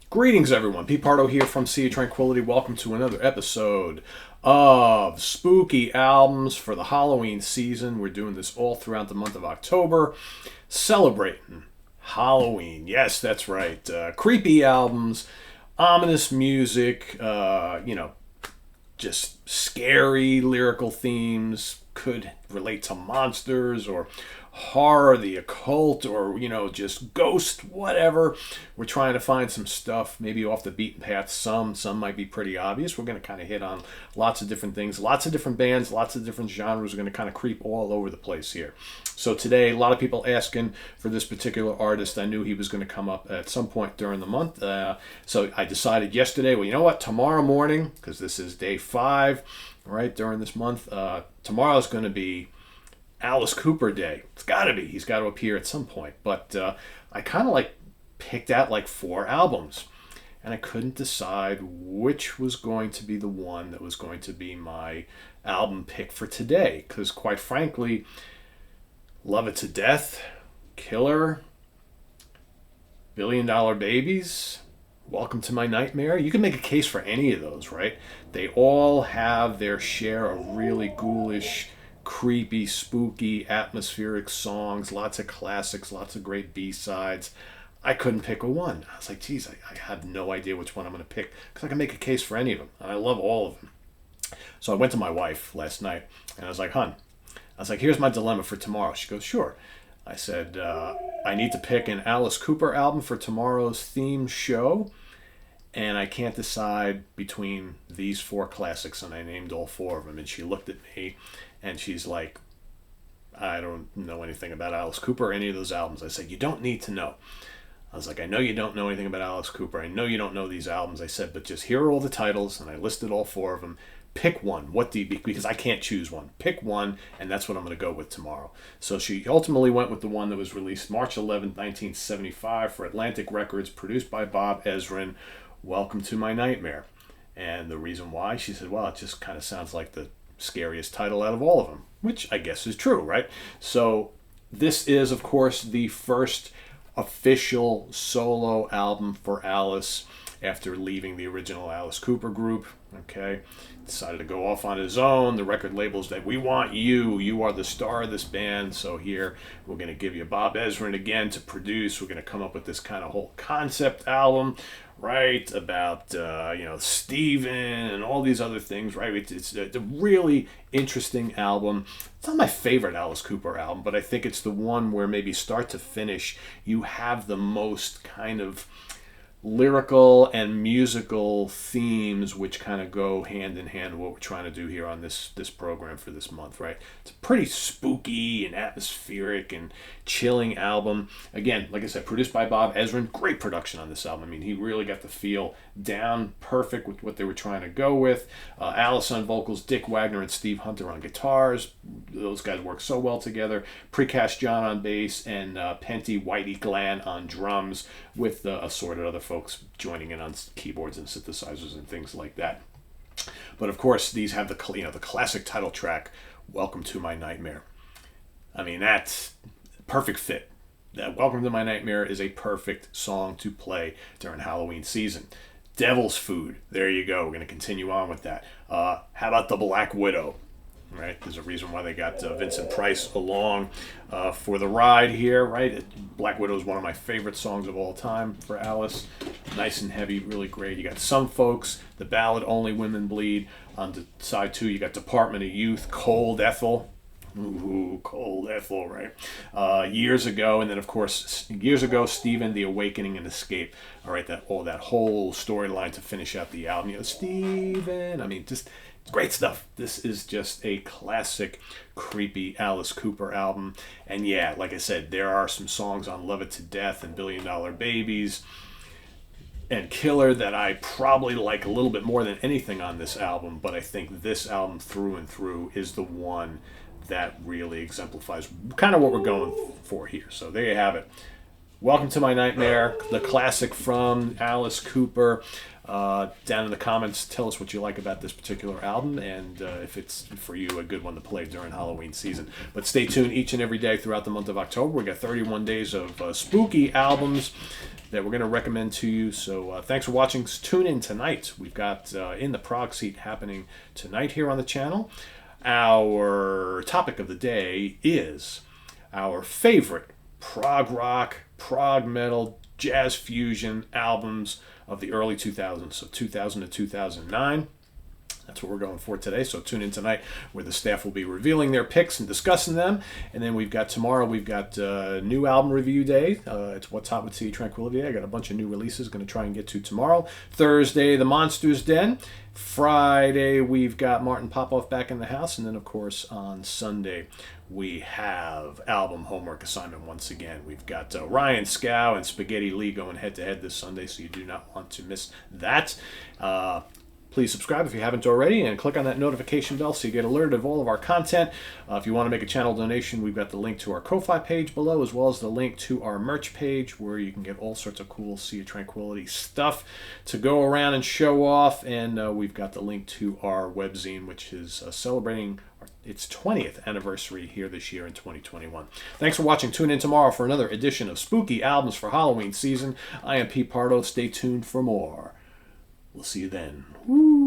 Greetings, everyone. Pete Pardo here from Sea of Tranquility. Welcome to another episode of Spooky Albums for the Halloween season. We're doing this all throughout the month of October, celebrating Halloween. Yes, that's right. Creepy albums, ominous music, just scary lyrical themes, could relate to monsters or horror, the occult, or just ghost, whatever. We're trying to find some stuff maybe off the beaten path. Some might be pretty obvious. We're going to kind of hit on lots of different things, lots of different bands, lots of different genres. We're going to kind of creep all over the place here. So today, a lot of people asking for this particular artist. I knew he was going to come up at some point during the month. So I decided yesterday, well, you know what, tomorrow morning, because this is day 5, right, during this month, tomorrow's going to be Alice Cooper Day. It's got to be. He's got to appear at some point. But I kind of picked out 4 albums, and I couldn't decide which was going to be the one that was going to be my album pick for today. Because quite frankly, Love It to Death, Killer, $1 Billion Babies, Welcome to My Nightmare. You can make a case for any of those, right? They all have their share of really ghoulish, creepy, spooky, atmospheric songs, lots of classics, lots of great B-sides. I couldn't pick a one. I was like, geez, I have no idea which one I'm going to pick because I can make a case for any of them, and I love all of them. So I went to my wife last night, and I was like, hon, here's my dilemma for tomorrow. She goes, sure. I said, I need to pick an Alice Cooper album for tomorrow's theme show, and I can't decide between these 4 classics, and I named all 4 of them, and she looked at me, and she's like, I don't know anything about Alice Cooper or any of those albums. I said, you don't need to know. I was like, I know you don't know anything about Alice Cooper. I know you don't know these albums. I said, but just here are all the titles, and I listed all 4 of them. Pick one. What do you, because I can't choose one. Pick one, and that's what I'm going to go with tomorrow. So she ultimately went with the one that was released March 11th, 1975 for Atlantic Records, produced by Bob Ezrin, Welcome to My Nightmare. And the reason why, she said, well, it just kind of sounds like the scariest title out of all of them, which I guess is true, right? So this is, of course, the first official solo album for Alice after leaving the original Alice Cooper group. Okay, decided to go off on his own. The record label's that we want you are the star of this band, so here we're going to give you Bob Ezrin again to produce. We're going to come up with this kind of whole concept album, right, about Steven and all these other things, right? It's a really interesting album. It's not my favorite Alice Cooper album, but I think it's the one where maybe start to finish you have the most kind of lyrical and musical themes which kind of go hand in hand with what we're trying to do here on this program for this month, right? It's a pretty spooky and atmospheric and chilling album. Again, like I said, produced by Bob Ezrin. Great production on this album. I mean, he really got the feel down perfect with what they were trying to go with. Alice on vocals, Dick Wagner and Steve Hunter on guitars. Those guys work so well together. Precast John on bass and Penty Whitey Glenn on drums with assorted other folks joining in on keyboards and synthesizers and things like that. But of course, these have the classic title track, Welcome to My Nightmare. I mean, that's perfect fit. Welcome to My Nightmare is a perfect song to play during Halloween season. Devil's Food, there you go. We're going to continue on with that. How about The Black Widow? Right, there's a reason why they got Vincent Price along for the ride here, right? Black Widow is one of my favorite songs of all time for Alice. Nice and heavy, really great. You got Some Folks, the ballad Only Women Bleed. On the side 2, you got Department of Youth, Cold Ethel. Ooh, Cold Ethel, right? Years Ago, and then of course, Years Ago, Steven, The Awakening and Escape. All right, that whole storyline to finish out the album. Steven, I mean, just great stuff. This is just a classic, creepy Alice Cooper album. And yeah, like I said, there are some songs on Love It to Death and $1 Billion Babies and Killer that I probably like a little bit more than anything on this album, but I think this album through and through is the one that really exemplifies kind of what we're going for here. So there you have it. Welcome to My Nightmare, the classic from Alice Cooper. Down in the comments, tell us what you like about this particular album and if it's, for you, a good one to play during Halloween season. But stay tuned each and every day throughout the month of October. We got 31 days of spooky albums that we're going to recommend to you. So thanks for watching. Tune in tonight. We've got In the Prog Seat happening tonight here on the channel. Our topic of the day is our favorite prog rock, prog metal, jazz fusion albums of the early 2000s, so 2000 to 2009. That's what we're going for today. So tune in tonight where the staff will be revealing their picks and discussing them. And then tomorrow we've got new album review day. It's What's Hot with Sea Tranquility. I got a bunch of new releases going to try and get to tomorrow. Thursday, The Monsters Den. Friday, we've got Martin Popoff back in the house. And then, of course, on Sunday, we have album homework assignment once again. We've got Ryan Scow and Spaghetti Lee going head-to-head this Sunday, so you do not want to miss that. Please subscribe if you haven't already, and click on that notification bell so you get alerted of all of our content. If you want to make a channel donation, we've got the link to our Ko-Fi page below, as well as the link to our merch page, where you can get all sorts of cool Sea of Tranquility stuff to go around and show off. And we've got the link to our webzine, which is celebrating its 20th anniversary here this year in 2021. Thanks for watching. Tune in tomorrow for another edition of Spooky Albums for Halloween Season. I am Pete Pardo. Stay tuned for more. We'll see you then. Woo.